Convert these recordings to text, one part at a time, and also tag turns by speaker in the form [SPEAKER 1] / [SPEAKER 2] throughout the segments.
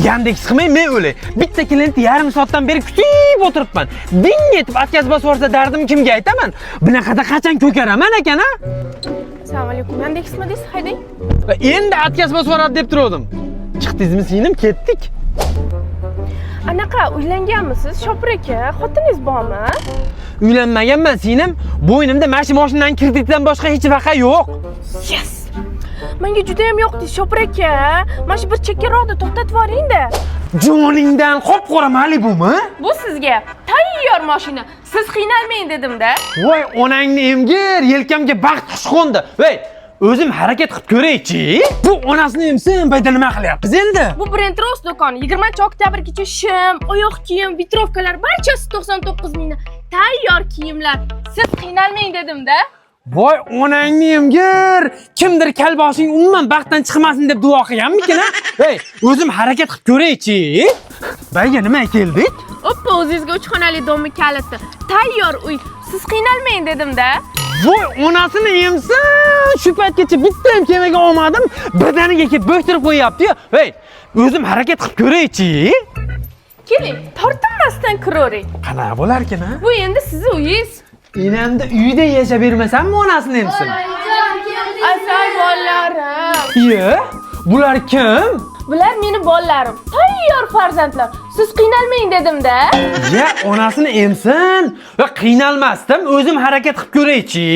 [SPEAKER 1] Yandex qilmay men o'lay. Bitta klientni yarim soatdan beri kutib o'tiribman. Ding etib atkaz bosib yuborsa dardim kimga aytaman? Bunaqada qachon ko'karaman ekan, ha?
[SPEAKER 2] Assalomu alaykum. Yandexmi deysiz? Haydang.
[SPEAKER 1] Endi atkaz bosib yuboradi deb turdim. Chiqdingizmi singlim, ketdik.
[SPEAKER 2] Anaqa uylanganmisiz? Shopir aka, xotiningiz bormi?
[SPEAKER 1] Uylanmaganman singlim. Bo'ynimda mashinadan kreditdan boshqa hech vaqa yo'q.
[SPEAKER 2] Yes! Menga juda ham yoqdi, Shopir aka. Mana shu bir chekkaroqda to'xtatib yuboring-da.
[SPEAKER 1] Joningdan qop-qora Malibu'mi?
[SPEAKER 2] Bu sizga tayyor mashina. Siz qiynalmang dedim-da.
[SPEAKER 1] Voy, onangni emgir, yelkamga baxt qush qo'ndi. Voy, o'zim harakat qilib ko'ray-chi. Bu onasini emsin, bayda nima qilyapsiz endi?
[SPEAKER 2] Bu Brentros do'koni 20-oktyabrgacha shim, oyoq kiyim, vitrovkalar barchasi 99 mingdan. Tayyor kiyimlar. Siz qiynalmang dedim-da.
[SPEAKER 1] Voy, onangni emgir. Kimdir kalboshing umuman baxtdan chiqmasin deb duo qilganmikin, ha? Hey, o'zim harakat qilib ko'ray-chi. Bayga nima keldik?
[SPEAKER 2] Oppa, o'zingizga 3 xonali domni kaliti. Tayyor uy. Siz qiynalmang dedim-da.
[SPEAKER 1] Voy, onasini emsin. Shu paytgacha bitta ham kemaga olmadim. Birdaniga kelib bo'shtirib qo'yapti-yu. Hey, o'zim harakat qilib ko'ray-chi.
[SPEAKER 2] Keling, tortinmasdan kiravering.
[SPEAKER 1] Qanaqa bo'lar ekan, ha?
[SPEAKER 2] Bu endi sizning uyingiz.
[SPEAKER 1] Enamda uyda yashab bermasammi onasini emsin?
[SPEAKER 2] Asal bolalarim.
[SPEAKER 1] Iye, bular kim?
[SPEAKER 2] Bular meni bolalarim. Tayyor farzandlar. Siz qiynalmang dedim-da.
[SPEAKER 1] Ya, onasini emsin. Va qiynalmasdim, o'zim harakat qilib ko'ray-chi.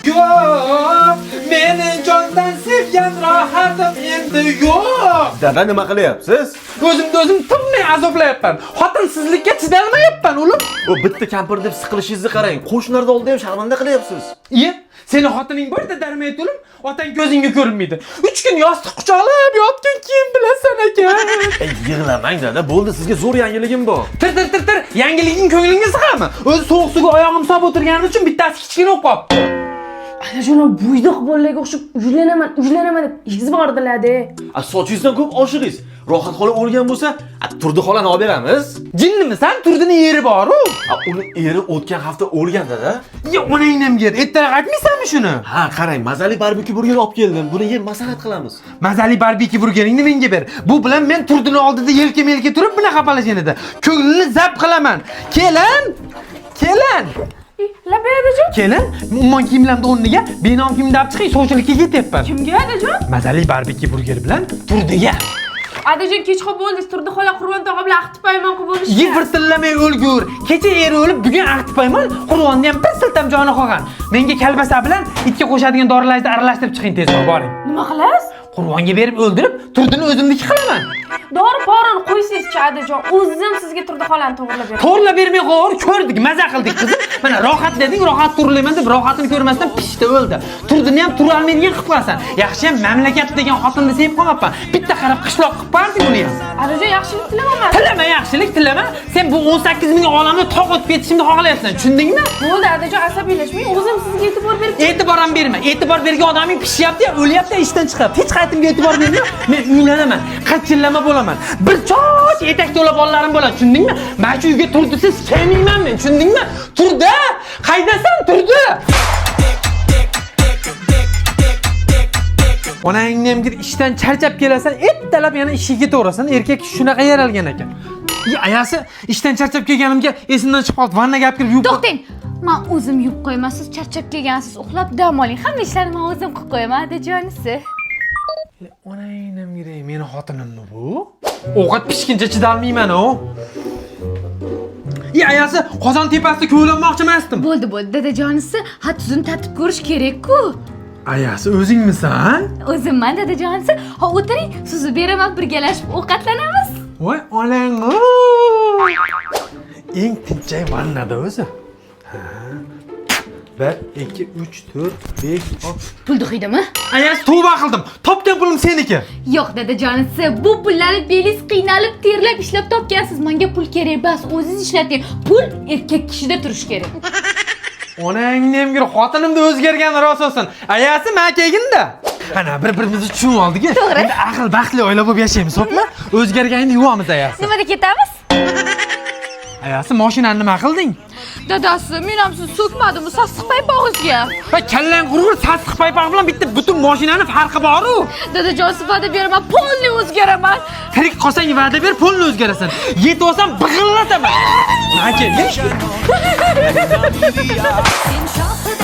[SPEAKER 1] Yo'q, meni jondan sevgan rohatim endi yo'q.
[SPEAKER 3] Dada nima qilyapsiz?
[SPEAKER 1] O'zimni tinmay azoblayapman. Xotinsizlikka chidolmayapman, o'lim.
[SPEAKER 3] O bitta kampir deb siqilishingizni qarang. Qo'shnilarda oldida ham sharmanda qilyapsiz.
[SPEAKER 1] Iye, seni xotining borda darmaydi, o'lim. Otang ko'zingga ko'rinmaydi. 3 kun yostiq quchoqlab yotgan kiyim bilasan ekan.
[SPEAKER 3] Yig'lamang dada, bo'ldi, sizga zo'r yangiligim bor.
[SPEAKER 1] Tir. Yangiliging ko'nglingga sig'ami? O'zi sovuq suvga oyog'im solib o'tirganim uchun bittasi kichkina o'qib qolibdi.
[SPEAKER 2] Ana buydoq bolalarga o'xshab uylanaman deb yig'izib bordilar-da.
[SPEAKER 3] Sochingizdan ko'p oshig'ingiz. Rohat xola o'lgan bo'lsa, Turdi xolani olib beramiz.
[SPEAKER 1] Jinnimisan? Turdini yeri bor-ku.
[SPEAKER 3] Uni eri o'tgan hafta o'lgan dada.
[SPEAKER 1] Ya, onangni ger. Ertaroq aytmaysanmi shuni?
[SPEAKER 3] Ha, qarang, mazali barbekyu burger olib keldim. Buni yeb maslahat qilamiz.
[SPEAKER 1] Mazali barbekyu burgeringni menga ber. Bu bilan men Turdini oldida yelka-melka turib bunaqa qapalashgan edi. Ko'nglini zabt qilaman. Kelin.
[SPEAKER 2] Labay adajon.
[SPEAKER 1] Kelin, umuman kiyimlarni o'rniga benom kiyimda olib chiqing, sovchilikka ketyapman.
[SPEAKER 2] Kimga adajon?
[SPEAKER 1] Mazali barbekyu burger bilan Turdiga.
[SPEAKER 2] Adajon kechqurun bo'ldi, Turdi xola Qur'on tog'a bilan aqti paymon qilib bo'lishdi.
[SPEAKER 1] Yig'irtillamay o'lgur. Kecha eri o'lib, bugun aqti paymon, Qur'onni ham bir siltam joni qolgan. Menga kalbasa bilan itga qo'shadigan dorilarni aralashtirib chiqing tezroq, boring.
[SPEAKER 2] Nima qilasiz?
[SPEAKER 1] Qur'onga berib o'ldirib, Turdini o'zimniki qilaman.
[SPEAKER 2] Dori-porini qo'ysiz-chi adajon. O'zim sizga Turdi xolani to'g'rilab beraman.
[SPEAKER 1] To'g'rilab bermay qo'yar, ko'rdik, maza qildik qizim. Mana rohat deding, rohat turilayman deb rohatini ko'rmasdan pishdi o'ldi. Turdini ham tura olmaydigan qilib qo'yasan. Yaxshi ham mamlakat degan xotinni sevib qolmabman. Bitta qarab qishloq qilib qo'yardik uni ham.
[SPEAKER 2] Adajon yaxshilik tilamayman.
[SPEAKER 1] Tilama. Sen bu 18 ming olamni toq o'tib ketishimni xohlayapsan, tushundingmi?
[SPEAKER 2] Bo'ldi adajon, asabiylashmang. O'zim sizga e'tibor berib.
[SPEAKER 1] E'tibor ham berma. E'tibor bergan odaming pishyapti-ya, o'lyapti, ishdan chiqib. Hech qaytimga e'tibor berma. Men uylanaman, qachillama bo'laman. Bir choch etak to'la bolalarim bo'ladi, tushundingmi? Men shu uyga Turdisiz kelmayman men, tushundingmi? Turdi! Qaydasan, Turdi? Onangni ham ishdan charchab kelasan, ertalab yana ishga ketaversan. Erkak shunaqa yaralgan ekan. Ayasi, ishdan charchab kelganimga esimdan chiqib qoldi. Vannaga olib kirib yuvib.
[SPEAKER 4] To'xtang. Men o'zim yuvib qo'yaman, siz charchab kelgansiz, uxlab dam oling. Hamma ishlarni men o'zim qilib qo'yaman, adajonisi.
[SPEAKER 1] Onangni ham meni xotinimmi bu? Ovqat pishguncha chidolmayman-ku. Ayasi, qozon tepasida ko'ylanmoqchi emasdim.
[SPEAKER 4] Bo'ldi, dadajonisi, tuzini tatib ko'rish kerak-ku.
[SPEAKER 1] Ayasi, o'zingmisan?
[SPEAKER 4] O'zimman, dadajonisi. O'tiring, suzib beraman, birgalashib ovqatlanamiz.
[SPEAKER 1] Voy, onang. Eng tinchak vannada o'zi. 1, 2, 3, 4, 5, 6.
[SPEAKER 4] Pul duxidimi?
[SPEAKER 1] Ayas, tavba qildim. Topgan pulim seniki.
[SPEAKER 4] Yo'q, dadajonisi, bu pullarni belingiz qiynalib, terlab ishlab topgansiz. Menga pul kerak emas, o'zingiz ishlating. Pul erkak kishida turish kerak.
[SPEAKER 1] Onangni ham xotinimda o'zgargani rost olsin. Ayasi, men kelginda. Ana, bir-birimizni tushunib oldik. Endi aql baxtli oila bo'lib yashaymiz, xo'pmi? O'zgarganingni yuvamiz, ayasi.
[SPEAKER 4] Nimada ketamiz?
[SPEAKER 1] Ayasi, mashinani nima qilding?
[SPEAKER 4] Dadasi, men ham sizni so'kmadim, sassiq payp og'izga.
[SPEAKER 1] Va kallang qurg'ur sassiq paypoq bilan bitta butun mashinani farqi bor-ku.
[SPEAKER 4] Dadajon, va'da beraman, polni o'zgaraman.
[SPEAKER 1] Tirik qolsang va'da ber, pulni o'zgarasan. Yetib olsam big'illataman. Aka,
[SPEAKER 5] Sen şahı